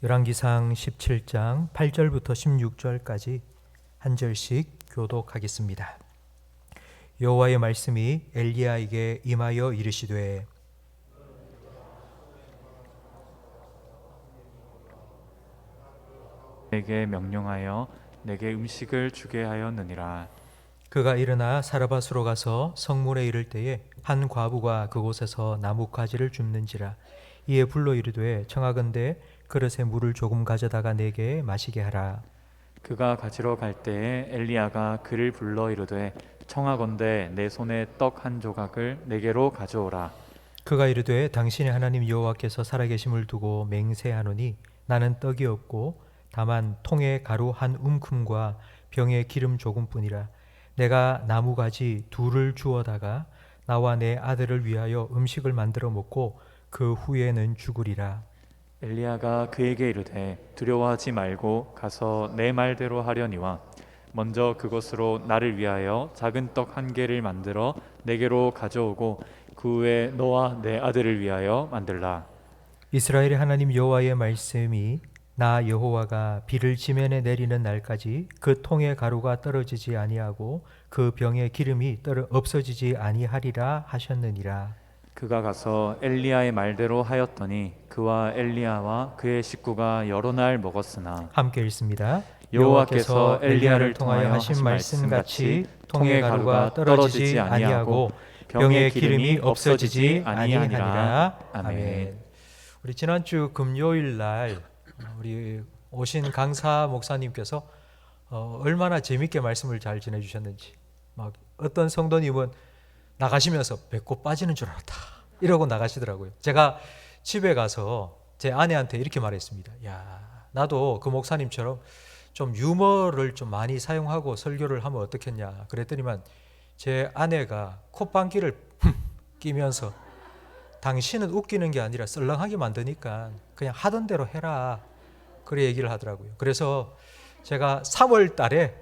열왕기상 17장 8절부터 16절까지 한 절씩 교독하겠습니다. 여호와의 말씀이 엘리야에게 임하여 이르시되 내게 명령하여 내게 음식을 주게 하였느니라. 그가 일어나 사르밧으로 가서 성문에 이를 때에 한 과부가 그곳에서 나뭇가지를 줍는지라. 이에 불러 이르되 청하건대 그릇에 물을 조금 가져다가 내게 마시게 하라. 그가 가지러 갈 때에 엘리야가 그를 불러 이르되 청하건대 내 손에 떡 한 조각을 내게로 가져오라. 그가 이르되 당신의 하나님 여호와께서 살아계심을 두고 맹세하노니 나는 떡이 없고 다만 통에 가루 한 움큼과 병에 기름 조금뿐이라. 내가 나무가지 둘을 주어다가 나와 내 아들을 위하여 음식을 만들어 먹고 그 후에는 죽으리라. 엘리야가 그에게 이르되 두려워하지 말고 가서 내 말대로 하려니와 먼저 그것으로 나를 위하여 작은 떡 한 개를 만들어 내게로 가져오고 그 후에 너와 내 아들을 위하여 만들라. 이스라엘의 하나님 여호와의 말씀이 나 여호와가 비를 지면에 내리는 날까지 그 통의 가루가 떨어지지 아니하고 그 병의 기름이 없어지지 아니하리라 하셨느니라. 그가 가서 엘리야의 말대로 하였더니 그와 엘리야와 그의 식구가 여러 날 먹었으나 함께 읽습니다. 여호와께서 엘리야를 통하여 하신 말씀같이 통의 가루가 떨어지지 아니하고 병의 기름이 없어지지 아니하니라. 아멘. 우리 지난주 금요일 날 우리 오신 강사 목사님께서 얼마나 재밌게 말씀을 잘 전해주셨는지, 막 어떤 성도님은 나가시면서 배꼽 빠지는 줄 알았다 이러고 나가시더라고요. 제가 집에 가서 제 아내한테 이렇게 말했습니다. 야, 나도 그 목사님처럼 좀 유머를 좀 많이 사용하고 설교를 하면 어떻겠냐 그랬더니만 제 아내가 콧방귀를 끼면서 당신은 웃기는 게 아니라 썰렁하게 만드니까 그냥 하던 대로 해라 그래 얘기를 하더라고요. 그래서 제가 3월 달에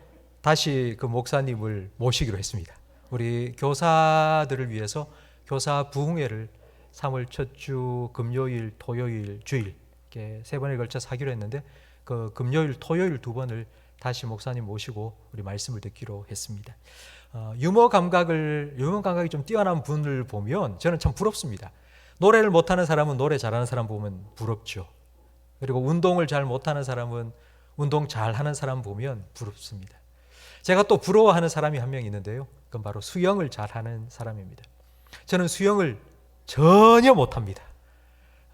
다시 그 목사님을 모시기로 했습니다. 우리 교사들을 위해서 교사 부흥회를 3월 첫 주 금요일, 토요일, 주일 이렇게 3번에 걸쳐서 하기로 했는데 그 금요일, 토요일 2번을 다시 목사님 모시고 우리 말씀을 듣기로 했습니다. 유머 감각이 좀 뛰어난 분을 보면 저는 참 부럽습니다. 노래를 못하는 사람은 노래 잘하는 사람 보면 부럽죠. 그리고 운동을 잘 못하는 사람은 운동 잘하는 사람 보면 부럽습니다. 제가 또 부러워하는 사람이 한 명 있는데요. 그건 바로 수영을 잘하는 사람입니다. 저는 수영을 전혀 못합니다.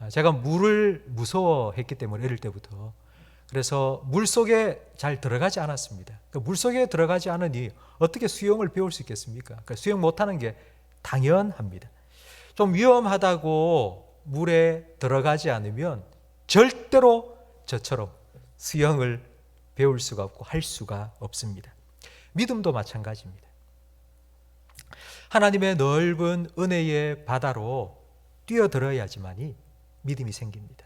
제가 물을 무서워했기 때문에 어릴 때부터. 그래서 물속에 잘 들어가지 않았습니다. 물속에 들어가지 않으니 어떻게 수영을 배울 수 있겠습니까? 수영 못하는 게 당연합니다. 좀 위험하다고 물에 들어가지 않으면 절대로 저처럼 수영을 배울 수가 없고 할 수가 없습니다. 믿음도 마찬가지입니다. 하나님의 넓은 은혜의 바다로 뛰어들어야지만이 믿음이 생깁니다.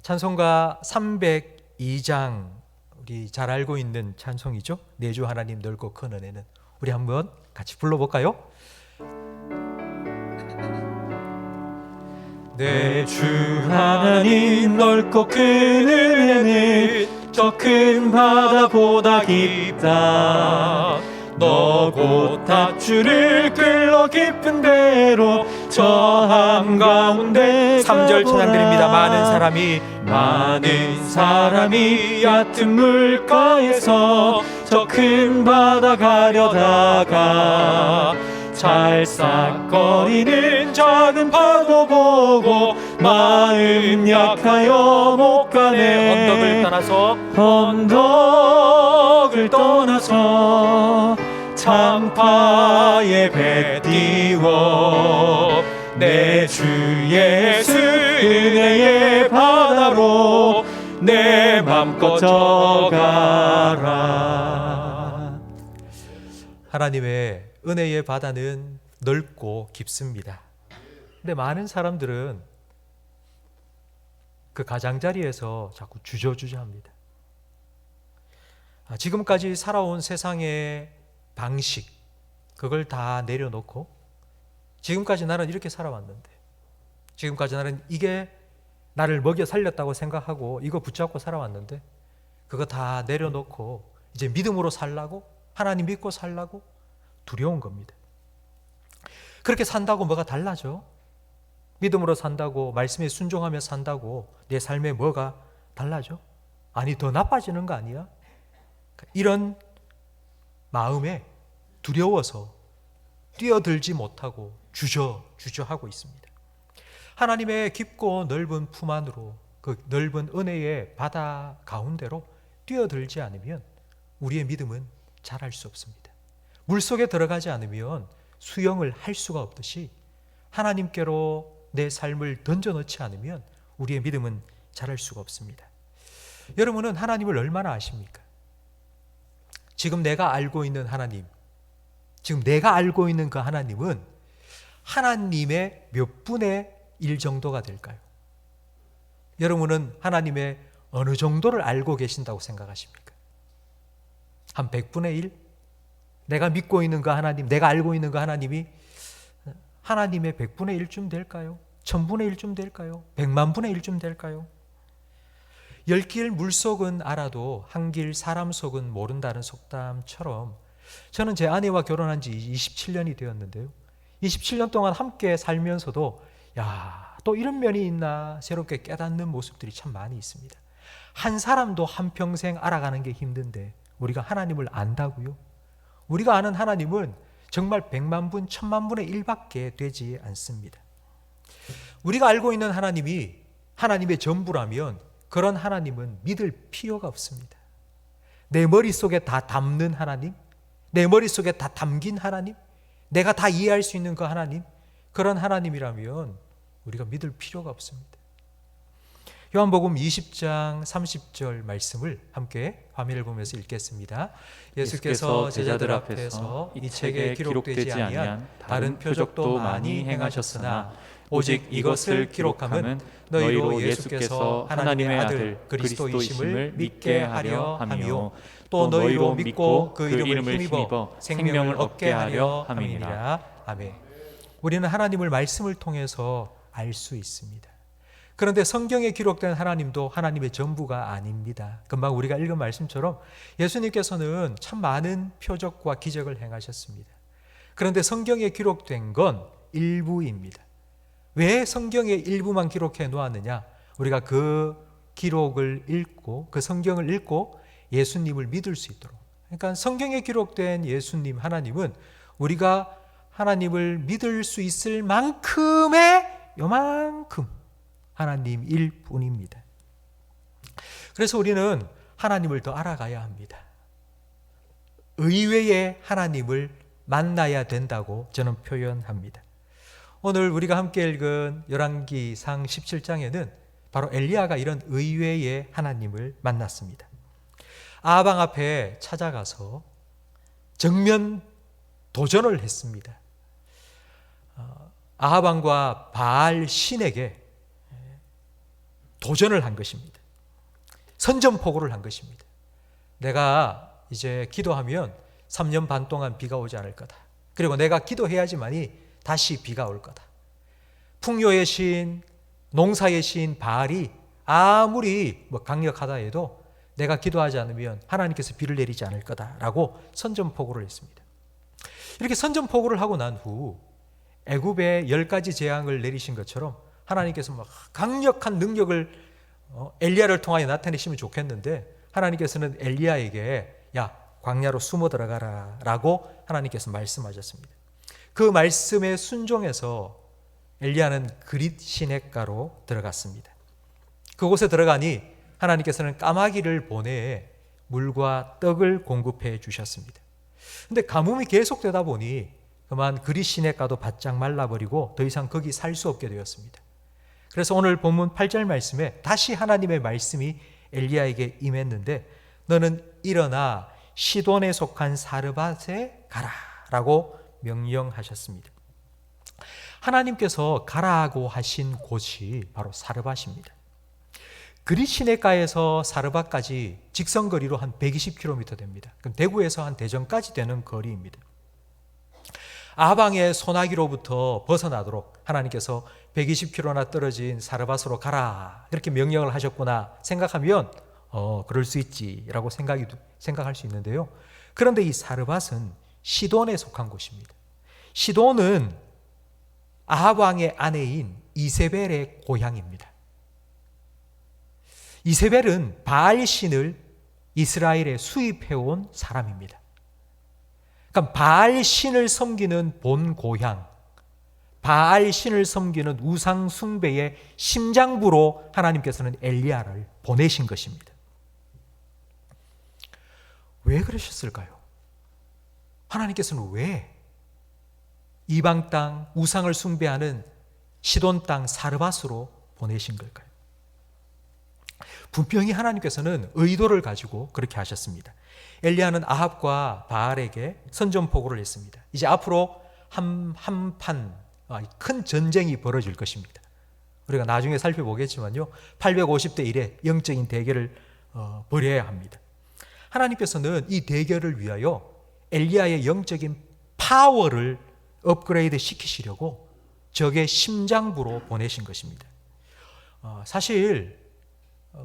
찬송가 302장 우리 잘 알고 있는 찬송이죠. 내 주 하나님 넓고 큰 은혜는 우리 한번 같이 불러볼까요? 내 주 하나님 넓고 큰 은혜는 저 큰 바다보다 깊다. 너 곧 닷줄을 끌러 깊은 데로 저 한가운데 3절 찬양드립니다. 많은 사람이 얕은 물가에서 저 큰 바다 가려다가 찰싹거리는 작은 파도 보고 마음 약하여 못 가네. 언덕을 떠나서 창파에 배 띄워 내 주 예수 은혜의 바다로 내 맘껏 져가라. 하나님의 은혜의 바다는 넓고 깊습니다. 근데 많은 사람들은 그 가장자리에서 자꾸 주저주저합니다. 지금까지 살아온 세상의 방식, 그걸 다 내려놓고 지금까지 나는 이렇게 살아왔는데, 지금까지 나는 이게 나를 먹여 살렸다고 생각하고 이거 붙잡고 살아왔는데 그거 다 내려놓고 이제 믿음으로 살라고, 하나님 믿고 살라고 두려운 겁니다. 그렇게 산다고 뭐가 달라져? 믿음으로 산다고, 말씀에 순종하며 산다고 내 삶에 뭐가 달라져? 아니, 더 나빠지는 거 아니야? 이런 마음에 두려워서 뛰어들지 못하고 주저하고 있습니다. 하나님의 깊고 넓은 품 안으로, 그 넓은 은혜의 바다 가운데로 뛰어들지 않으면 우리의 믿음은 자랄 수 없습니다. 물속에 들어가지 않으면 수영을 할 수가 없듯이 하나님께로 내 삶을 던져놓지 않으면 우리의 믿음은 자랄 수가 없습니다. 여러분은 하나님을 얼마나 아십니까? 지금 내가 알고 있는 하나님, 지금 내가 알고 있는 그 하나님은 하나님의 몇 분의 1 정도가 될까요? 여러분은 하나님의 어느 정도를 알고 계신다고 생각하십니까? 한 100분의 1? 내가 믿고 있는 그 하나님, 내가 알고 있는 그 하나님이 하나님의 100분의 1쯤 될까요? 1000분의 1쯤 될까요? 100만 분의 1쯤 될까요? 10길 물속은 알아도 한길 사람 속은 모른다는 속담처럼 저는 제 아내와 결혼한 지 27년이 되었는데요. 27년 동안 함께 살면서도 또 이런 면이 있나 새롭게 깨닫는 모습들이 참 많이 있습니다. 한 사람도 한평생 알아가는 게 힘든데 우리가 하나님을 안다고요? 우리가 아는 하나님은 정말 100만 분, 1000만 분의 1밖에 되지 않습니다. 우리가 알고 있는 하나님이 하나님의 전부라면 그런 하나님은 믿을 필요가 없습니다. 내 머릿속에 다 담는 하나님, 내 머릿속에 다 담긴 하나님, 내가 다 이해할 수 있는 그 하나님, 그런 하나님이라면 우리가 믿을 필요가 없습니다. 요한복음 20장 30절 말씀을 함께 화면을 보면서 읽겠습니다. 예수께서 제자들 앞에서 이 책에 기록되지 아니한 다른 표적도 많이 행하셨으나 오직 이것을 기록함은 너희로 예수께서 하나님의 아들 그리스도이심을 믿게 하려 함이요 또 너희로 믿고 그 이름을 힘입어 생명을 얻게 하려 함이니라. 아멘. 우리는 하나님을 말씀을 통해서 알 수 있습니다. 그런데 성경에 기록된 하나님도 하나님의 전부가 아닙니다. 금방 우리가 읽은 말씀처럼 예수님께서는 참 많은 표적과 기적을 행하셨습니다. 그런데 성경에 기록된 건 일부입니다. 왜 성경의 일부만 기록해 놓았느냐? 우리가 그 기록을 읽고 그 성경을 읽고 예수님을 믿을 수 있도록. 그러니까 성경에 기록된 예수님 하나님은 우리가 하나님을 믿을 수 있을 만큼의 요만큼 하나님일 뿐입니다. 그래서 우리는 하나님을 더 알아가야 합니다. 의외의 하나님을 만나야 된다고 저는 표현합니다. 오늘 우리가 함께 읽은 열왕기상 17장에는 바로 엘리야가 이런 의외의 하나님을 만났습니다. 아방 앞에 찾아가서 정면 도전을 했습니다. 아하방과 바알 신에게 도전을 한 것입니다. 선전포고를 한 것입니다. 내가 이제 기도하면 3년 반 동안 비가 오지 않을 거다. 그리고 내가 기도해야지만이 다시 비가 올 거다. 풍요의 신, 농사의 신 바알이 아무리 강력하다 해도 내가 기도하지 않으면 하나님께서 비를 내리지 않을 거다라고 선전포고를 했습니다. 이렇게 선전포고를 하고 난 후 애굽에 10가지 재앙을 내리신 것처럼 하나님께서 강력한 능력을 엘리야를 통하여 나타내시면 좋겠는데 하나님께서는 엘리야에게 광야로 숨어 들어가라 라고 하나님께서 말씀하셨습니다. 그 말씀에 순종해서 엘리야는 그릿 시냇가로 들어갔습니다. 그곳에 들어가니 하나님께서는 까마귀를 보내 물과 떡을 공급해 주셨습니다. 그런데 가뭄이 계속되다 보니 그만 그릿 시냇가도 바짝 말라버리고 더 이상 거기 살 수 없게 되었습니다. 그래서 오늘 본문 8절 말씀에 다시 하나님의 말씀이 엘리야에게 임했는데 너는 일어나 시돈에 속한 사르밧에 가라 라고 명령하셨습니다. 하나님께서 가라고 하신 곳이 바로 사르밧입니다. 그릿 시냇가에서 사르밧까지 직선거리로 한 120km 됩니다. 그럼 대구에서 한 대전까지 되는 거리입니다. 아방의 소나기로부터 벗어나도록 하나님께서 120km나 떨어진 사르밧으로 가라 이렇게 명령을 하셨구나 생각하면 그럴 수 있지라고 생각할 수 있는데요. 그런데 이 사르밧은 시돈에 속한 곳입니다. 시돈은 아합 왕의 아내인 이세벨의 고향입니다. 이세벨은 바알 신을 이스라엘에 수입해온 사람입니다. 그러니까 바알 신을 섬기는 본 고향, 바알 신을 섬기는 우상 숭배의 심장부로 하나님께서는 엘리야를 보내신 것입니다. 왜 그러셨을까요? 하나님께서는 왜 이방 땅 우상을 숭배하는 시돈 땅 사르밧으로 보내신 걸까요? 분명히 하나님께서는 의도를 가지고 그렇게 하셨습니다. 엘리야는 아합과 바알에게 선전포고를 했습니다. 이제 앞으로 큰 전쟁이 벌어질 것입니다. 우리가 나중에 살펴보겠지만요, 850대 1의 영적인 대결을 벌여야 합니다. 하나님께서는 이 대결을 위하여 엘리야의 영적인 파워를 업그레이드 시키시려고 적의 심장부로 보내신 것입니다. 사실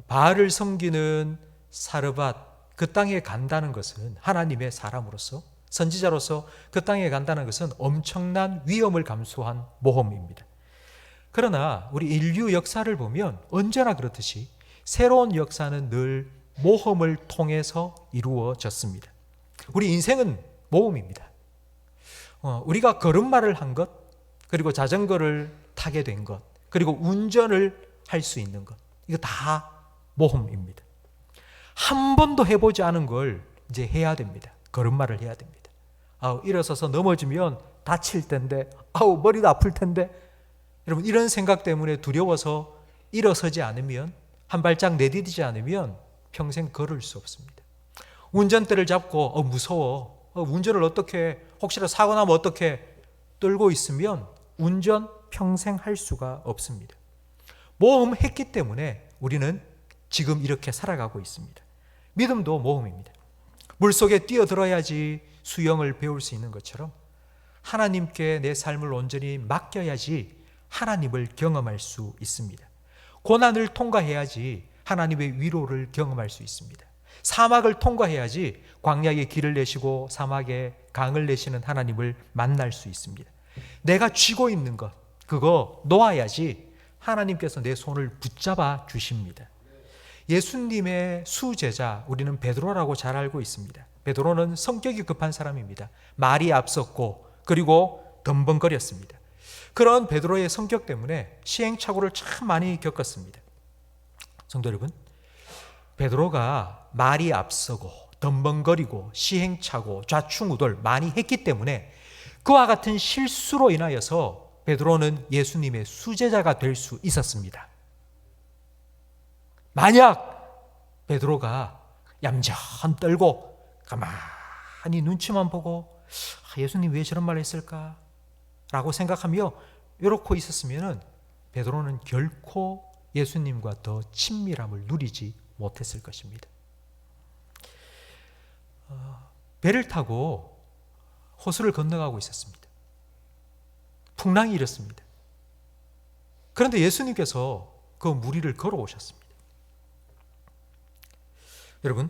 바알을 섬기는 사르밧 그 땅에 간다는 것은 하나님의 사람으로서 선지자로서 그 땅에 간다는 것은 엄청난 위험을 감수한 모험입니다. 그러나 우리 인류 역사를 보면 언제나 그렇듯이 새로운 역사는 늘 모험을 통해서 이루어졌습니다. 우리 인생은 모험입니다. 우리가 걸음마를 한 것, 그리고 자전거를 타게 된 것, 그리고 운전을 할 수 있는 것, 이거 다 모험입니다. 한 번도 해보지 않은 걸 이제 해야 됩니다. 걸음마를 해야 됩니다. 일어서서 넘어지면 다칠 텐데, 머리도 아플 텐데, 여러분 이런 생각 때문에 두려워서 일어서지 않으면, 한 발짝 내디디지 않으면 평생 걸을 수 없습니다. 운전대를 잡고 무서워, 운전을 어떻게 해? 혹시라도 사고 나면 어떻게 떨고 있으면 운전 평생 할 수가 없습니다. 모험했기 때문에 우리는 지금 이렇게 살아가고 있습니다. 믿음도 모험입니다. 물속에 뛰어들어야지 수영을 배울 수 있는 것처럼 하나님께 내 삶을 온전히 맡겨야지 하나님을 경험할 수 있습니다. 고난을 통과해야지 하나님의 위로를 경험할 수 있습니다. 사막을 통과해야지 광야의 길을 내시고 사막에 강을 내시는 하나님을 만날 수 있습니다. 내가 쥐고 있는 것, 그거 놓아야지 하나님께서 내 손을 붙잡아 주십니다. 예수님의 수제자, 우리는 베드로라고 잘 알고 있습니다. 베드로는 성격이 급한 사람입니다. 말이 앞섰고 그리고 덤벙거렸습니다. 그런 베드로의 성격 때문에 시행착오를 참 많이 겪었습니다. 성도 여러분, 베드로가 말이 앞서고 덤벙거리고 시행착오, 좌충우돌 많이 했기 때문에 그와 같은 실수로 인하여서 베드로는 예수님의 수제자가 될 수 있었습니다. 만약 베드로가 얌전 떨고 가만히 눈치만 보고 예수님 왜 저런 말을 했을까? 라고 생각하며 이렇게 있었으면 베드로는 결코 예수님과 더 친밀함을 누리지 못했을 것입니다. 배를 타고 호수를 건너가고 있었습니다. 풍랑이 일었습니다. 그런데 예수님께서 그 물 위를 걸어오셨습니다. 여러분,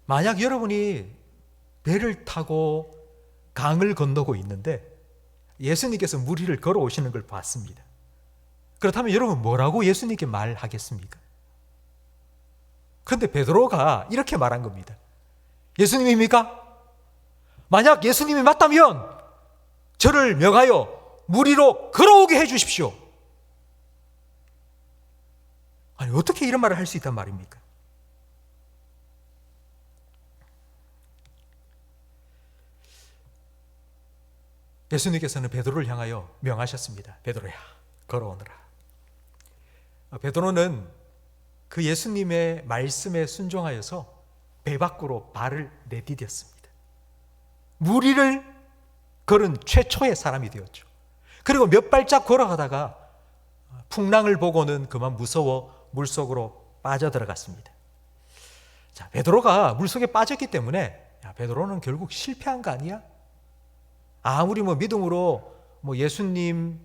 만약 여러분이 배를 타고 강을 건너고 있는데 예수님께서 물 위를 걸어오시는 걸 봤습니다. 그렇다면 여러분 뭐라고 예수님께 말하겠습니까? 그런데 베드로가 이렇게 말한 겁니다. 예수님입니까? 만약 예수님이 맞다면 저를 명하여 물 위로 걸어오게 해 주십시오. 아니 어떻게 이런 말을 할 수 있단 말입니까? 예수님께서는 베드로를 향하여 명하셨습니다. 베드로야, 걸어오너라. 베드로는 그 예수님의 말씀에 순종하여서 배 밖으로 발을 내디뎠습니다. 물 위를 걸은 최초의 사람이 되었죠. 그리고 몇 발짝 걸어가다가 풍랑을 보고는 그만 무서워 물속으로 빠져들어갔습니다. 자, 베드로가 물속에 빠졌기 때문에 베드로는 결국 실패한 거 아니야? 아무리 믿음으로 예수님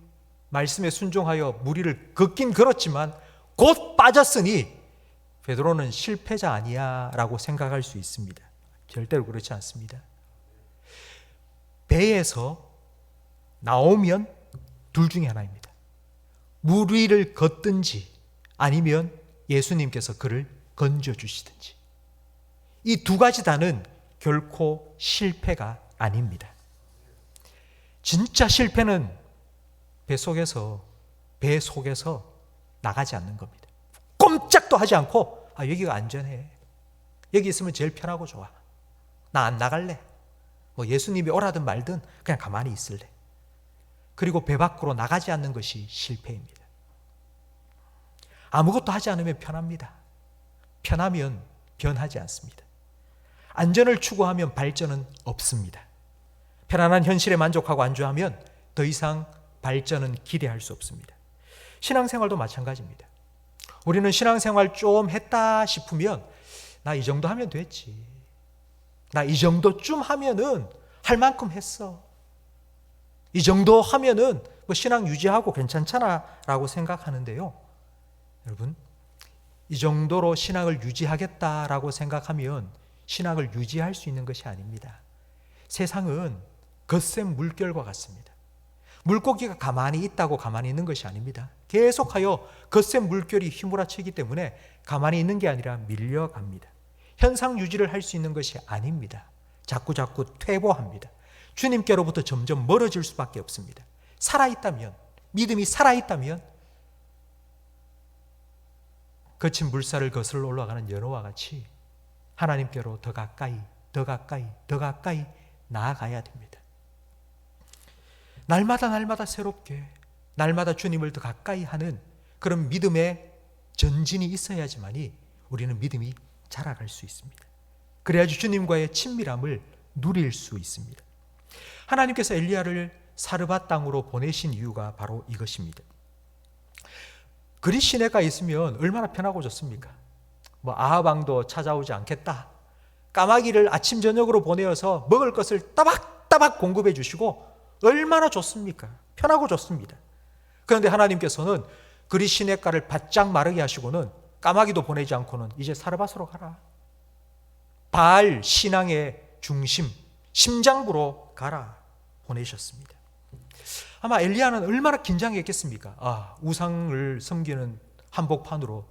말씀에 순종하여 무리를 걷긴 걸었지만 곧 빠졌으니 베드로는 실패자 아니야 라고 생각할 수 있습니다. 절대로 그렇지 않습니다. 배에서 나오면 둘 중에 하나입니다. 무리를 걷든지 아니면 예수님께서 그를 건져주시든지. 이 두 가지 다는 결코 실패가 아닙니다. 진짜 실패는 배 속에서 나가지 않는 겁니다. 꼼짝도 하지 않고 여기가 안전해. 여기 있으면 제일 편하고 좋아. 나 안 나갈래. 예수님이 오라든 말든 그냥 가만히 있을래. 그리고 배 밖으로 나가지 않는 것이 실패입니다. 아무것도 하지 않으면 편합니다. 편하면 변하지 않습니다. 안전을 추구하면 발전은 없습니다. 편안한 현실에 만족하고 안주하면 더 이상 발전은 기대할 수 없습니다. 신앙생활도 마찬가지입니다. 우리는 신앙생활 좀 했다 싶으면 나 이 정도 하면 됐지. 나 이 정도쯤 하면은 할 만큼 했어. 이 정도 하면은 신앙 유지하고 괜찮잖아 라고 생각하는데요. 여러분, 이 정도로 신앙을 유지하겠다라고 생각하면 신앙을 유지할 수 있는 것이 아닙니다. 세상은 거센 물결과 같습니다. 물고기가 가만히 있다고 가만히 있는 것이 아닙니다. 계속하여 거센 물결이 휘몰아치기 때문에 가만히 있는 게 아니라 밀려갑니다. 현상 유지를 할 수 있는 것이 아닙니다. 자꾸 퇴보합니다. 주님께로부터 점점 멀어질 수밖에 없습니다. 살아있다면, 믿음이 살아있다면 거친 물살을 거슬러 올라가는 연어와 같이 하나님께로 더 가까이 나아가야 됩니다. 날마다 새롭게, 날마다 주님을 더 가까이 하는 그런 믿음의 전진이 있어야지만이 우리는 믿음이 자라갈 수 있습니다. 그래야지 주님과의 친밀함을 누릴 수 있습니다. 하나님께서 엘리야를 사르밧 땅으로 보내신 이유가 바로 이것입니다. 그리 시내가 있으면 얼마나 편하고 좋습니까? 아합 왕도 찾아오지 않겠다. 까마귀를 아침 저녁으로 보내어서 먹을 것을 따박따박 공급해 주시고 얼마나 좋습니까? 편하고 좋습니다. 그런데 하나님께서는 그리 시내가를 바짝 마르게 하시고는 까마귀도 보내지 않고는 이제 사르밧으로 가라. 바알 신앙의 중심, 심장부로 가라 보내셨습니다. 아마 엘리야는 얼마나 긴장했겠습니까? 우상을 섬기는 한복판으로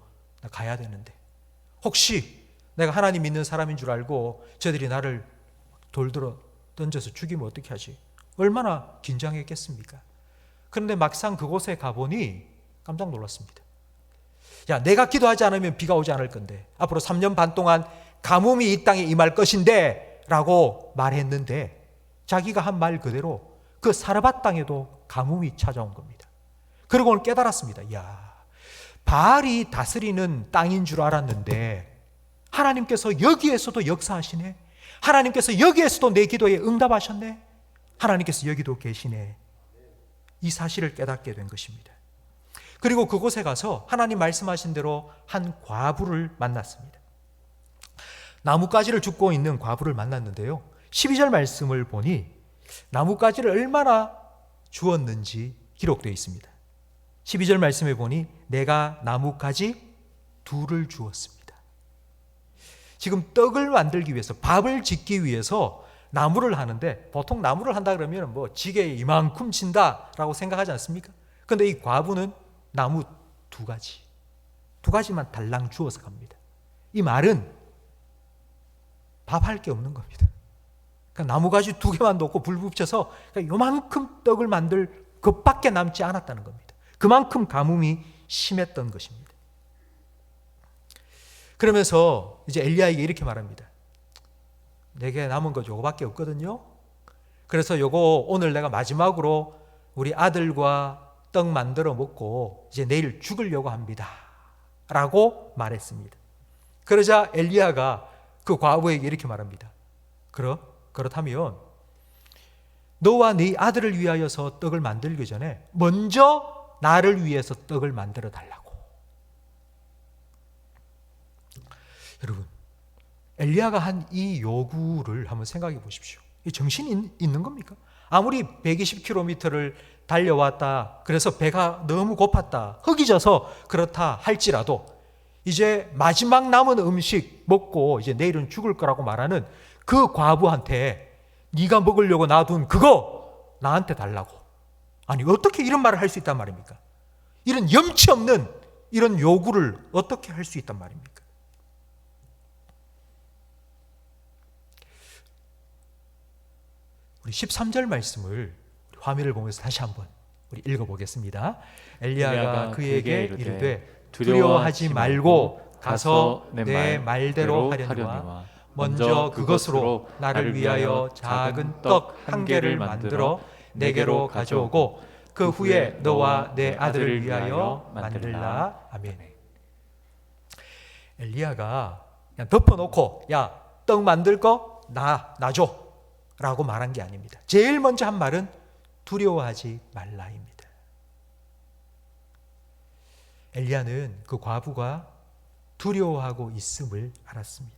가야 되는데 혹시 내가 하나님 믿는 사람인 줄 알고 저들이 나를 돌들어 던져서 죽이면 어떻게 하지? 얼마나 긴장했겠습니까? 그런데 막상 그곳에 가보니 깜짝 놀랐습니다. 내가 기도하지 않으면 비가 오지 않을 건데 앞으로 3년 반 동안 가뭄이 이 땅에 임할 것인데 라고 말했는데 자기가 한 말 그대로 그 사르밧 땅에도 가뭄이 찾아온 겁니다. 그리고 오늘 깨달았습니다. 바알이 다스리는 땅인 줄 알았는데 하나님께서 여기에서도 역사하시네. 하나님께서 여기에서도 내 기도에 응답하셨네. 하나님께서 여기도 계시네. 이 사실을 깨닫게 된 것입니다. 그리고 그곳에 가서 하나님 말씀하신 대로 한 과부를 만났습니다. 나뭇가지를 줍고 있는 과부를 만났는데요. 12절 말씀을 보니 나뭇가지를 얼마나 주었는지 기록되어 있습니다. 12절 말씀에 보니 내가 나뭇가지 2를 주었습니다. 지금 떡을 만들기 위해서, 밥을 짓기 위해서 나무를 하는데 보통 나무를 한다 그러면 지게에 이만큼 친다라고 생각하지 않습니까? 그런데 이 과부는 나무 2가지만 달랑 주워서 갑니다. 이 말은 밥할 게 없는 겁니다. 그러니까 나무가지 2개만 놓고 불 붙여서 요만큼 떡을 만들 것밖에 남지 않았다는 겁니다. 그만큼 가뭄이 심했던 것입니다. 그러면서 이제 엘리야에게 이렇게 말합니다. 내게 남은 거 요거밖에 없거든요. 그래서 요거 오늘 내가 마지막으로 우리 아들과 떡 만들어 먹고 이제 내일 죽으려고 합니다. 라고 말했습니다. 그러자 엘리야가 그 과부에게 이렇게 말합니다. 그렇다면 너와 네 아들을 위하여서 떡을 만들기 전에 먼저 나를 위해서 떡을 만들어 달라고. 여러분, 엘리야가 한 이 요구를 한번 생각해 보십시오. 이 정신이 있는 겁니까? 아무리 120km를 달려왔다, 그래서 배가 너무 고팠다, 허기 져서 그렇다 할지라도 이제 마지막 남은 음식 먹고 이제 내일은 죽을 거라고 말하는 그 과부한테 네가 먹으려고 놔둔 그거 나한테 달라고. 아니, 어떻게 이런 말을 할 수 있단 말입니까? 이런 염치 없는 이런 요구를 어떻게 할 수 있단 말입니까? 우리 13절 말씀을 화면을 보면서 다시 한번 우리 읽어보겠습니다. 엘리야가 그에게 이르되 두려워하지 말고 가서 내 말대로 하려니와 먼저 그것으로 나를 위하여 작은 떡 한 개를 만들어 내게로 가져오고 그 후에 너와 내 아들을 위하여 만들라. 아멘. 엘리야가 그냥 덮어놓고 야, 떡 만들 거 놔줘 라고 말한 게 아닙니다. 제일 먼저 한 말은 두려워하지 말라입니다. 엘리야는 그 과부가 두려워하고 있음을 알았습니다.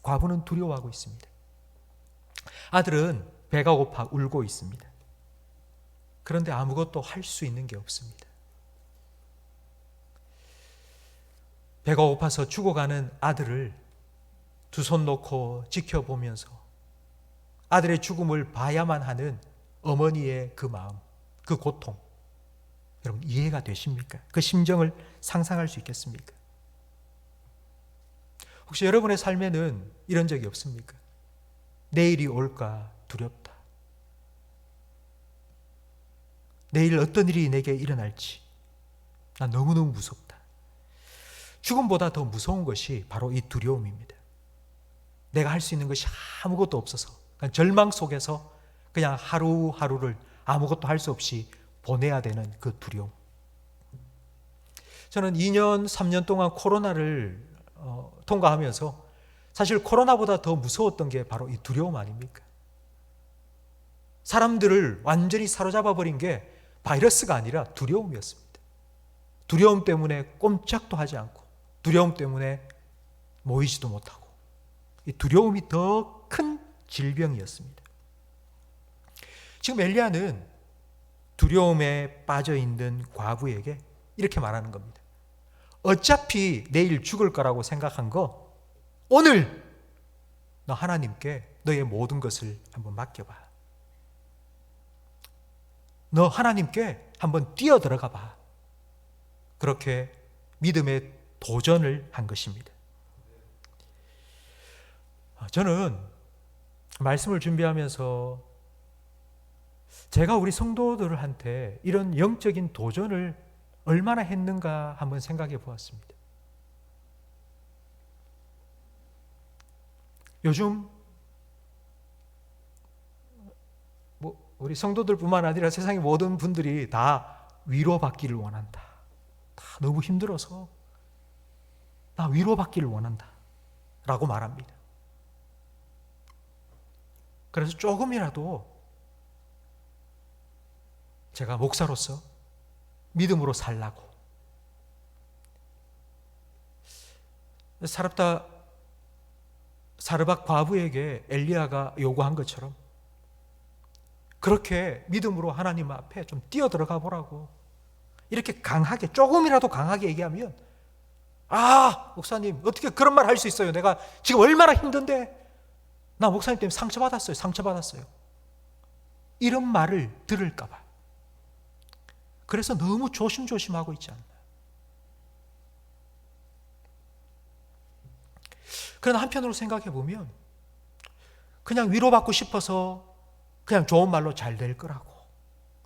과부는 두려워하고 있습니다. 아들은 배가 고파 울고 있습니다. 그런데 아무것도 할 수 있는 게 없습니다. 배가 고파서 죽어가는 아들을 두 손 놓고 지켜보면서 아들의 죽음을 봐야만 하는 어머니의 그 마음, 그 고통, 여러분 이해가 되십니까? 그 심정을 상상할 수 있겠습니까? 혹시 여러분의 삶에는 이런 적이 없습니까? 내일이 올까 두렵다. 내일 어떤 일이 내게 일어날지 난 너무너무 무섭다. 죽음보다 더 무서운 것이 바로 이 두려움입니다. 내가 할 수 있는 것이 아무것도 없어서 그냥 절망 속에서 그냥 하루하루를 아무것도 할 수 없이 보내야 되는 그 두려움. 저는 2년, 3년 동안 코로나를 통과하면서 사실 코로나보다 더 무서웠던 게 바로 이 두려움 아닙니까? 사람들을 완전히 사로잡아 버린 게 바이러스가 아니라 두려움이었습니다. 두려움 때문에 꼼짝도 하지 않고 두려움 때문에 모이지도 못하고 이 두려움이 더 큰 질병이었습니다. 지금 엘리야는 두려움에 빠져 있는 과부에게 이렇게 말하는 겁니다. 어차피 내일 죽을 거라고 생각한 거 오늘 너 하나님께 너의 모든 것을 한번 맡겨봐. 너 하나님께 한번 뛰어들어가 봐. 그렇게 믿음의 도전을 한 것입니다. 저는 말씀을 준비하면서 제가 우리 성도들한테 이런 영적인 도전을 얼마나 했는가 한번 생각해 보았습니다. 요즘 우리 성도들뿐만 아니라 세상의 모든 분들이 다 위로받기를 원한다. 다 너무 힘들어서 나 위로받기를 원한다 라고 말합니다. 그래서 조금이라도 제가 목사로서 믿음으로 살라고 사르밧 과부에게 엘리야가 요구한 것처럼 그렇게 믿음으로 하나님 앞에 좀 뛰어들어가 보라고 이렇게 강하게 조금이라도 강하게 얘기하면 목사님 어떻게 그런 말 할 수 있어요? 내가 지금 얼마나 힘든데 나 목사님 때문에 상처받았어요. 이런 말을 들을까 봐. 그래서 너무 조심조심하고 있지 않나. 그러나 한편으로 생각해 보면 그냥 위로받고 싶어서 그냥 좋은 말로 잘 될 거라고.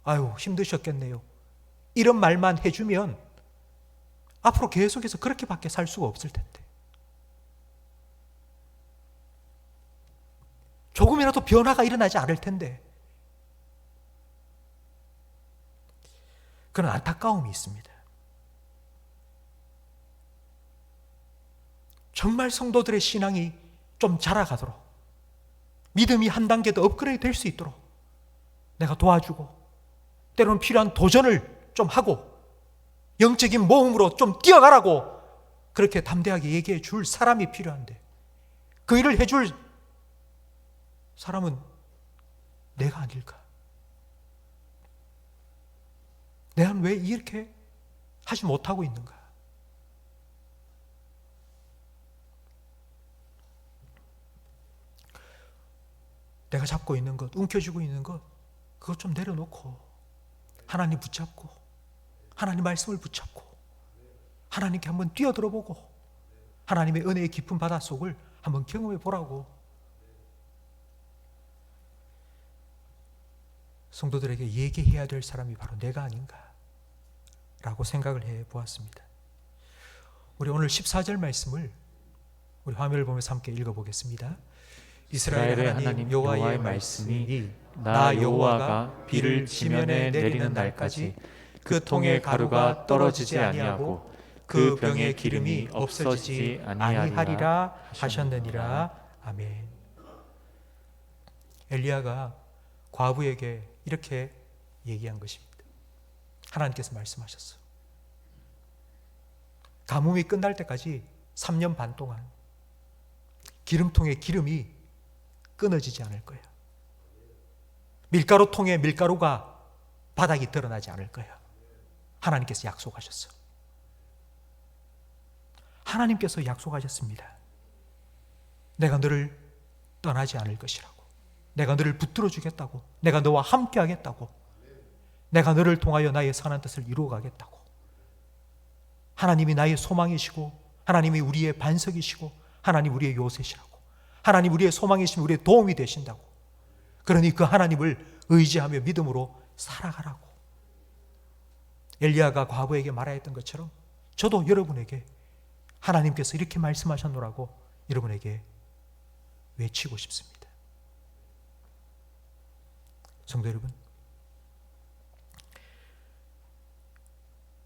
아유, 힘드셨겠네요. 이런 말만 해주면 앞으로 계속해서 그렇게밖에 살 수가 없을 텐데. 조금이라도 변화가 일어나지 않을 텐데. 그런 안타까움이 있습니다. 정말 성도들의 신앙이 좀 자라가도록 믿음이 한 단계 더 업그레이드 될 수 있도록 내가 도와주고 때로는 필요한 도전을 좀 하고 영적인 모험으로 좀 뛰어가라고 그렇게 담대하게 얘기해 줄 사람이 필요한데 그 일을 해줄 사람은 내가 아닐까? 내가 왜 이렇게 하지 못하고 있는가? 내가 잡고 있는 것, 움켜쥐고 있는 것, 그것 좀 내려놓고 하나님 붙잡고 하나님 말씀을 붙잡고 하나님께 한번 뛰어들어보고 하나님의 은혜의 깊은 바닷속을 한번 경험해 보라고 성도들에게 얘기해야 될 사람이 바로 내가 아닌가 라고 생각을 해 보았습니다. 우리 오늘 14절 말씀을 우리 화면을 보면서 함께 읽어보겠습니다. 이스라엘의 하나님 여호와의 말씀이 나 여호와가 비를 지면에 내리는 날까지 그 통에 가루가 떨어지지 아니하고 그 병에 기름이 없어지지 아니하리라 하셨느니라. 아멘. 엘리야가 과부에게 이렇게 얘기한 것입니다. 하나님께서 말씀하셨어. 가뭄이 끝날 때까지 3년 반 동안 기름통의 기름이 끊어지지 않을 거야. 밀가루통에 밀가루가 바닥이 드러나지 않을 거야. 하나님께서 약속하셨어. 하나님께서 약속하셨습니다. 내가 너를 떠나지 않을 것이라고. 내가 너를 붙들어 주겠다고. 내가 너와 함께 하겠다고. 내가 너를 통하여 나의 선한 뜻을 이루어 가겠다고. 하나님이 나의 소망이시고 하나님이 우리의 반석이시고 하나님 우리의 요새시라고. 하나님 우리의 소망이시면 우리의 도움이 되신다고. 그러니 그 하나님을 의지하며 믿음으로 살아가라고. 엘리야가 과부에게 말하였던 것처럼 저도 여러분에게 하나님께서 이렇게 말씀하셨노라고 여러분에게 외치고 싶습니다. 성도 여러분,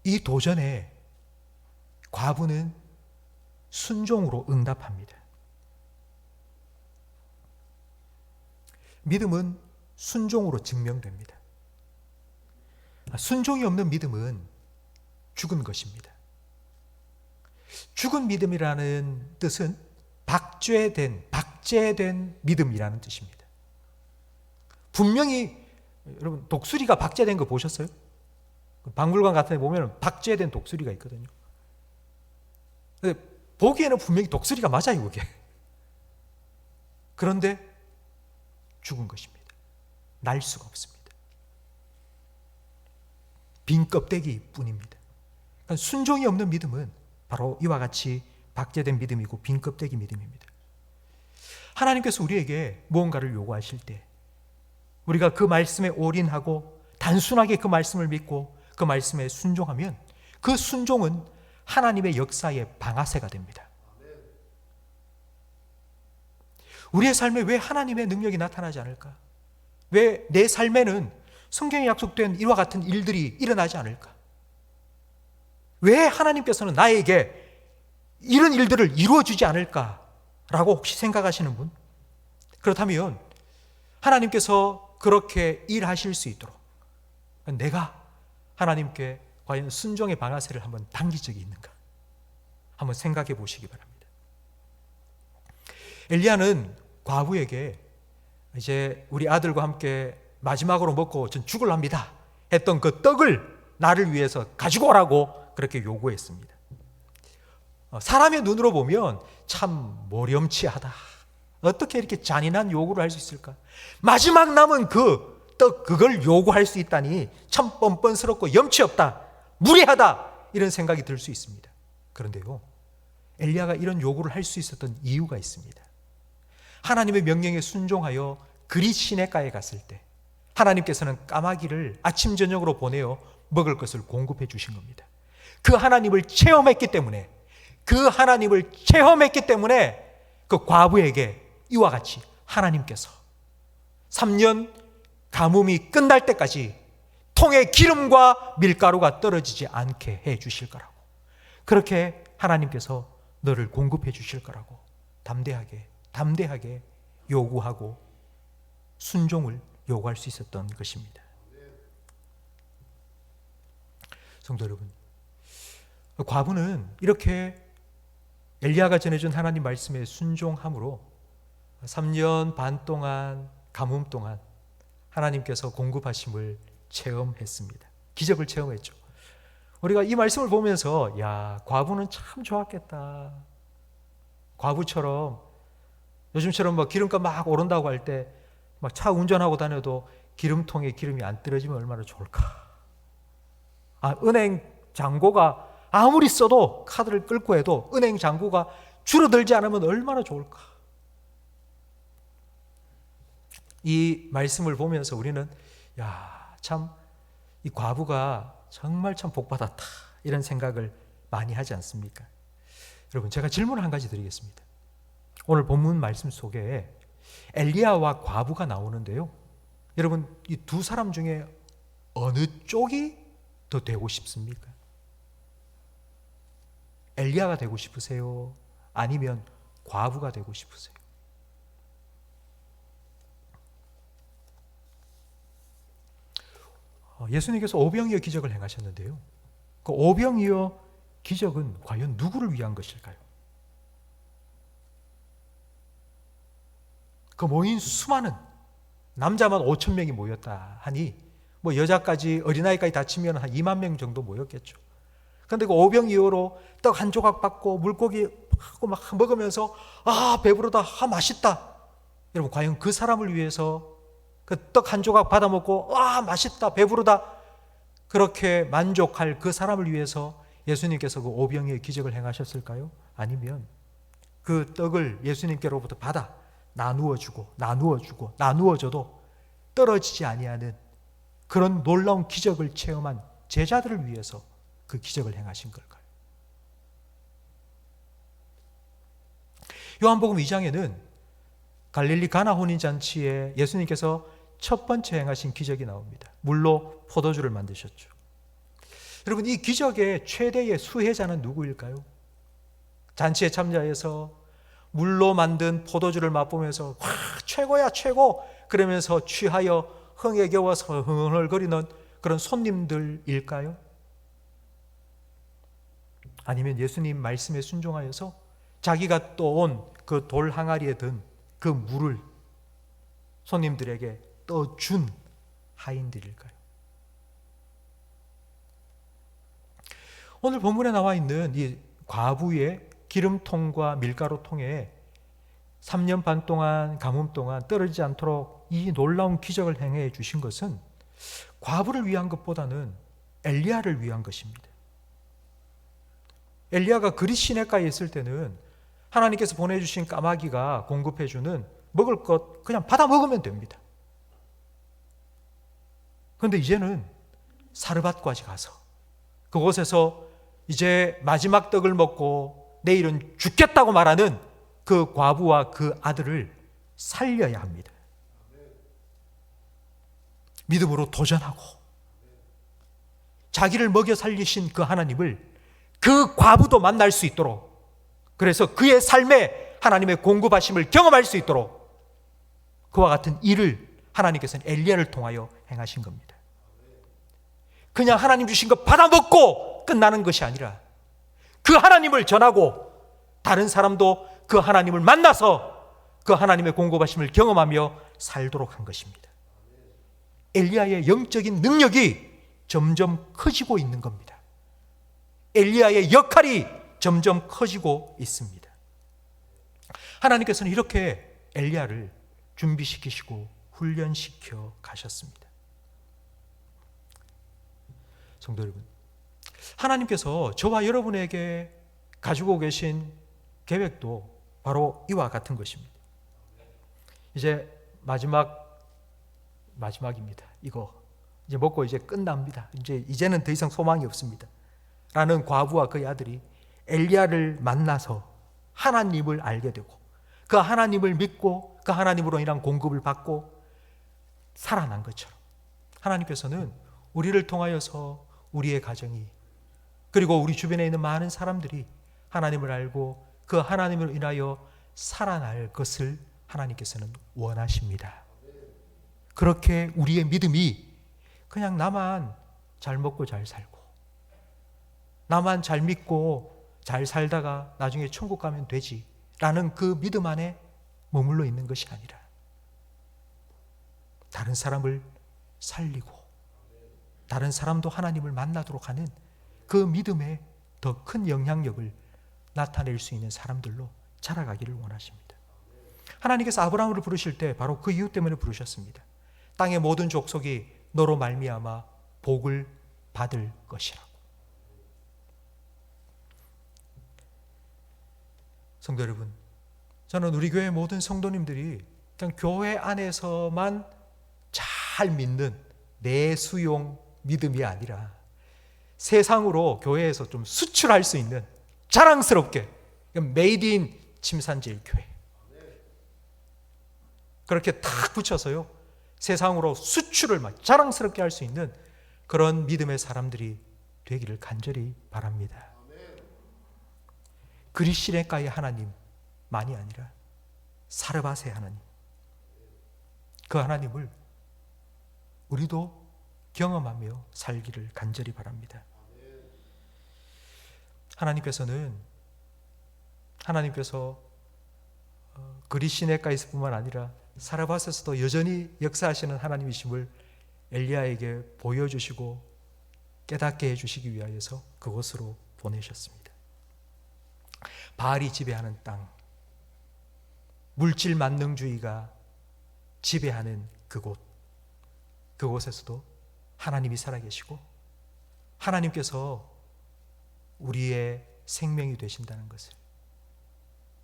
이 도전에 과부는 순종으로 응답합니다. 믿음은 순종으로 증명됩니다. 순종이 없는 믿음은 죽은 것입니다. 죽은 믿음이라는 뜻은 박제된 믿음이라는 뜻입니다. 분명히 여러분 독수리가 박제된 거 보셨어요? 박물관 같은 데 보면 박제된 독수리가 있거든요. 근데 보기에는 분명히 독수리가 맞아요, 그게. 그런데 죽은 것입니다. 날 수가 없습니다. 빈 껍데기 뿐입니다. 그러니까 순종이 없는 믿음은 바로 이와 같이 박제된 믿음이고 빈 껍데기 믿음입니다. 하나님께서 우리에게 무언가를 요구하실 때 우리가 그 말씀에 올인하고 단순하게 그 말씀을 믿고 그 말씀에 순종하면 그 순종은 하나님의 역사의 방아쇠가 됩니다. 우리의 삶에 왜 하나님의 능력이 나타나지 않을까? 왜 내 삶에는 성경에 약속된 이와 같은 일들이 일어나지 않을까? 왜 하나님께서는 나에게 이런 일들을 이루어주지 않을까라고 혹시 생각하시는 분? 그렇다면 하나님께서 그렇게 일하실 수 있도록 내가 하나님께 과연 순종의 방아쇠를 한번 당긴 적이 있는가? 한번 생각해 보시기 바랍니다. 엘리야는 과부에게 이제 우리 아들과 함께 마지막으로 먹고 전 죽을랍니다 했던 그 떡을 나를 위해서 가지고 오라고 그렇게 요구했습니다. 사람의 눈으로 보면 참 모렴치하다. 어떻게 이렇게 잔인한 요구를 할 수 있을까? 마지막 남은 그 떡 그걸 요구할 수 있다니 참 뻔뻔스럽고 염치 없다. 무례하다. 이런 생각이 들 수 있습니다. 그런데요, 엘리야가 이런 요구를 할 수 있었던 이유가 있습니다. 하나님의 명령에 순종하여 그리 시내가에 갔을 때 하나님께서는 까마귀를 아침 저녁으로 보내어 먹을 것을 공급해 주신 겁니다. 그 하나님을 체험했기 때문에 그 과부에게 이와 같이 하나님께서 3년 가뭄이 끝날 때까지 통에 기름과 밀가루가 떨어지지 않게 해 주실 거라고, 그렇게 하나님께서 너를 공급해 주실 거라고 담대하게 요구하고 순종을 요구할 수 있었던 것입니다. 성도 여러분, 과부는 이렇게 엘리야가 전해준 하나님 말씀에 순종함으로 3년 반 동안 가뭄 동안 하나님께서 공급하심을 체험했습니다. 기적을 체험했죠. 우리가 이 말씀을 보면서 야, 과부는 참 좋았겠다. 과부처럼 요즘처럼 뭐 기름값 막 오른다고 할 때 막 차 운전하고 다녀도 기름통에 기름이 안 떨어지면 얼마나 좋을까. 은행 잔고가 아무리 써도 카드를 끌고 해도 은행 잔고가 줄어들지 않으면 얼마나 좋을까. 이 말씀을 보면서 우리는 야, 참 이 과부가 정말 참 복받았다 이런 생각을 많이 하지 않습니까? 여러분, 제가 질문을 한 가지 드리겠습니다. 오늘 본문 말씀 속에 엘리야와 과부가 나오는데요, 여러분, 이 두 사람 중에 어느 쪽이 더 되고 싶습니까? 엘리야가 되고 싶으세요? 아니면 과부가 되고 싶으세요? 예수님께서 오병이어 기적을 행하셨는데요, 그 오병이어 기적은 과연 누구를 위한 것일까요? 그 모인 수많은 남자만 5천 명이 모였다 하니 뭐 여자까지 어린아이까지 다 치면 한 2만 명 정도 모였겠죠. 그런데 그 오병이어로 떡 한 조각 받고 물고기 하고 막 먹으면서 배부르다, 맛있다. 여러분, 과연 그 사람을 위해서 그 떡 한 조각 받아 먹고 맛있다, 배부르다 그렇게 만족할 그 사람을 위해서 예수님께서 그 오병이어의 기적을 행하셨을까요? 아니면 그 떡을 예수님께로부터 받아 나누어줘도 떨어지지 아니하는 그런 놀라운 기적을 체험한 제자들을 위해서 그 기적을 행하신 걸까요? 요한복음 2장에는 갈릴리 가나 혼인잔치에 예수님께서 첫 번째 행하신 기적이 나옵니다. 물로 포도주를 만드셨죠. 여러분, 이 기적의 최대의 수혜자는 누구일까요? 잔치에 참여해서 물로 만든 포도주를 맛보면서 와, 최고야 최고 그러면서 취하여 흥에 겨워서 흥얼거리는 그런 손님들일까요? 아니면 예수님 말씀에 순종하여서 자기가 떠온 그 돌 항아리에 든 그 물을 손님들에게 떠준 하인들일까요? 오늘 본문에 나와 있는 이 과부의 기름통과 밀가루통에 3년 반 동안 가뭄 동안 떨어지지 않도록 이 놀라운 기적을 행해 주신 것은 과부를 위한 것보다는 엘리야를 위한 것입니다. 엘리야가 그릿 시내가에 있을 때는 하나님께서 보내주신 까마귀가 공급해주는 먹을 것 그냥 받아 먹으면 됩니다. 그런데 이제는 사르밧까지 가서 그곳에서 이제 마지막 떡을 먹고 내일은 죽겠다고 말하는 그 과부와 그 아들을 살려야 합니다. 믿음으로 도전하고 자기를 먹여 살리신 그 하나님을 그 과부도 만날 수 있도록, 그래서 그의 삶에 하나님의 공급하심을 경험할 수 있도록 그와 같은 일을 하나님께서는 엘리야를 통하여 행하신 겁니다. 그냥 하나님 주신 거 받아먹고 끝나는 것이 아니라 그 하나님을 전하고 다른 사람도 그 하나님을 만나서 그 하나님의 공급하심을 경험하며 살도록 한 것입니다. 엘리야의 영적인 능력이 점점 커지고 있는 겁니다. 엘리야의 역할이 점점 커지고 있습니다. 하나님께서는 이렇게 엘리야를 준비시키시고 훈련시켜 가셨습니다. 성도 여러분, 하나님께서 저와 여러분에게 가지고 계신 계획도 바로 이와 같은 것입니다. 이제 마지막입니다. 이거 이제 먹고 이제 끝납니다. 이제는 더 이상 소망이 없습니다. 라는 과부와 그의 아들이 엘리야를 만나서 하나님을 알게 되고 그 하나님을 믿고 그 하나님으로 인한 공급을 받고 살아난 것처럼 하나님께서는 우리를 통하여서 우리의 가정이 그리고 우리 주변에 있는 많은 사람들이 하나님을 알고 그 하나님을 인하여 살아날 것을 하나님께서는 원하십니다. 그렇게 우리의 믿음이 그냥 나만 잘 먹고 잘 살고 나만 잘 믿고 잘 살다가 나중에 천국 가면 되지 라는 그 믿음 안에 머물러 있는 것이 아니라 다른 사람을 살리고 다른 사람도 하나님을 만나도록 하는 그 믿음의 더 큰 영향력을 나타낼 수 있는 사람들로 자라가기를 원하십니다. 하나님께서 아브라함을 부르실 때 바로 그 이유 때문에 부르셨습니다. 땅의 모든 족속이 너로 말미암아 복을 받을 것이라고. 성도 여러분, 저는 우리 교회 모든 성도님들이 그냥 교회 안에서만 잘 믿는 내수용 믿음이 아니라 세상으로 교회에서 좀 수출할 수 있는 자랑스럽게 메이드 인 침산제일 교회, 그렇게 탁 붙여서요 세상으로 수출을 막 자랑스럽게 할 수 있는 그런 믿음의 사람들이 되기를 간절히 바랍니다. 그리시네가의 하나님만이 아니라 사르밧의 하나님, 그 하나님을 우리도 경험하며 살기를 간절히 바랍니다. 하나님께서 그리시네가에서 뿐만 아니라 사르밧에서도 여전히 역사하시는 하나님이심을 엘리야에게 보여주시고 깨닫게 해주시기 위하여서 그곳으로 보내셨습니다. 바알이 지배하는 땅, 물질 만능주의가 지배하는 그곳에서도 하나님이 살아계시고 하나님께서 우리의 생명이 되신다는 것을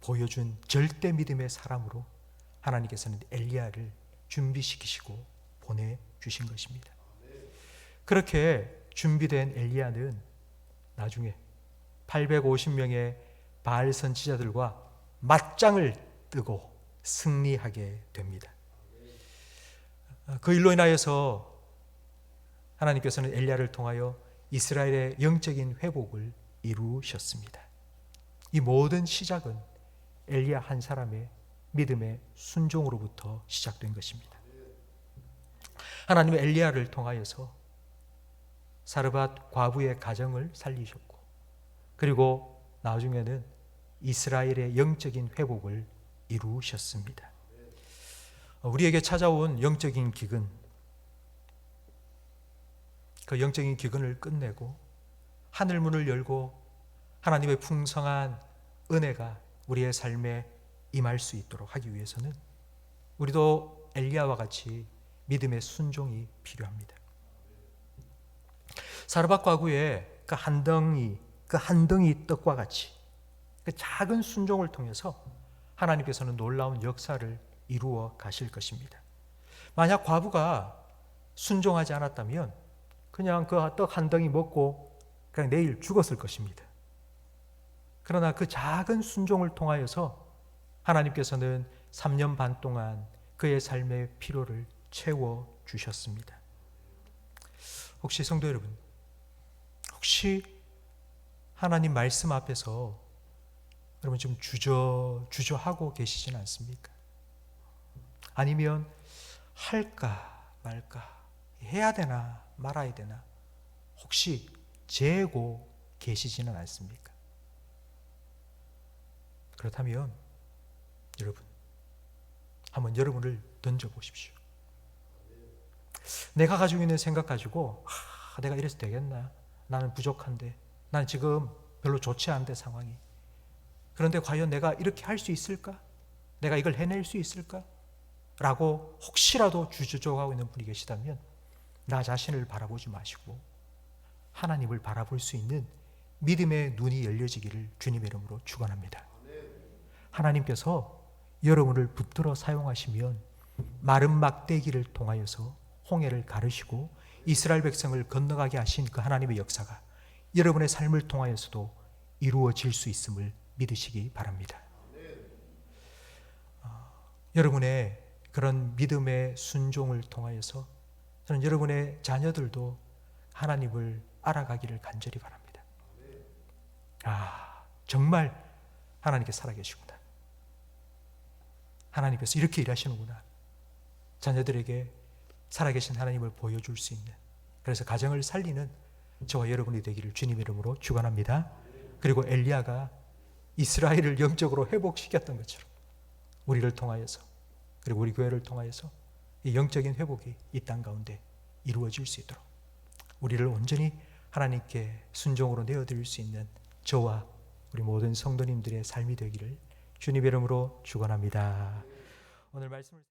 보여준 절대 믿음의 사람으로 하나님께서는 엘리야를 준비시키시고 보내주신 것입니다. 그렇게 준비된 엘리야는 나중에 850명의 바알 선지자들과 맞짱을 뜨고 승리하게 됩니다. 그 일로 인하여서 하나님께서는 엘리야를 통하여 이스라엘의 영적인 회복을 이루셨습니다. 이 모든 시작은 엘리야 한 사람의 믿음의 순종으로부터 시작된 것입니다. 하나님은 엘리야를 통하여서 사르밧 과부의 가정을 살리셨고, 그리고 나중에는 이스라엘의 영적인 회복을 이루셨습니다. 우리에게 찾아온 영적인 기근, 그 영적인 기근을 끝내고 하늘문을 열고 하나님의 풍성한 은혜가 우리의 삶에 임할 수 있도록 하기 위해서는 우리도 엘리야와 같이 믿음의 순종이 필요합니다. 사르밧 과부의 그 한 덩이 떡과 같이 그 작은 순종을 통해서 하나님께서는 놀라운 역사를 이루어 가실 것입니다. 만약 과부가 순종하지 않았다면 그냥 그 떡 한 덩이 먹고 그냥 내일 죽었을 것입니다. 그러나 그 작은 순종을 통하여서 하나님께서는 3년 반 동안 그의 삶의 필요를 채워주셨습니다. 혹시 성도 여러분, 혹시 하나님 말씀 앞에서 여러분 좀 주저하고 계시진 않습니까? 아니면 할까 말까, 해야 되나 말아야 되나 혹시 재고 계시지는 않습니까? 그렇다면 여러분, 한번 여러분을 던져보십시오. 내가 가지고 있는 생각 가지고 내가 이래서 되겠나? 나는 부족한데, 난 지금 별로 좋지 않은데 상황이. 그런데 과연 내가 이렇게 할 수 있을까? 내가 이걸 해낼 수 있을까? 라고 혹시라도 주저하고 있는 분이 계시다면 나 자신을 바라보지 마시고 하나님을 바라볼 수 있는 믿음의 눈이 열려지기를 주님의 이름으로 축원합니다. 하나님께서 여러분을 붙들어 사용하시면 마른 막대기를 통하여서 홍해를 가르시고 이스라엘 백성을 건너가게 하신 그 하나님의 역사가 여러분의 삶을 통하여서도 이루어질 수 있음을 믿으시기 바랍니다. 여러분의 그런 믿음의 순종을 통하여서 저는 여러분의 자녀들도 하나님을 알아가기를 간절히 바랍니다. 정말 하나님께서 살아계시구나. 하나님께서 이렇게 일하시는구나. 자녀들에게 살아계신 하나님을 보여줄 수 있는, 그래서 가정을 살리는 저와 여러분이 되기를 주님 이름으로 축원합니다. 그리고 엘리야가 이스라엘을 영적으로 회복시켰던 것처럼 우리를 통하여서, 그리고 우리 교회를 통하여서 이 영적인 회복이 이 땅 가운데 이루어질 수 있도록 우리를 온전히 하나님께 순종으로 내어드릴 수 있는 저와 우리 모든 성도님들의 삶이 되기를 주님의 이름으로 축원합니다. 오늘 말씀을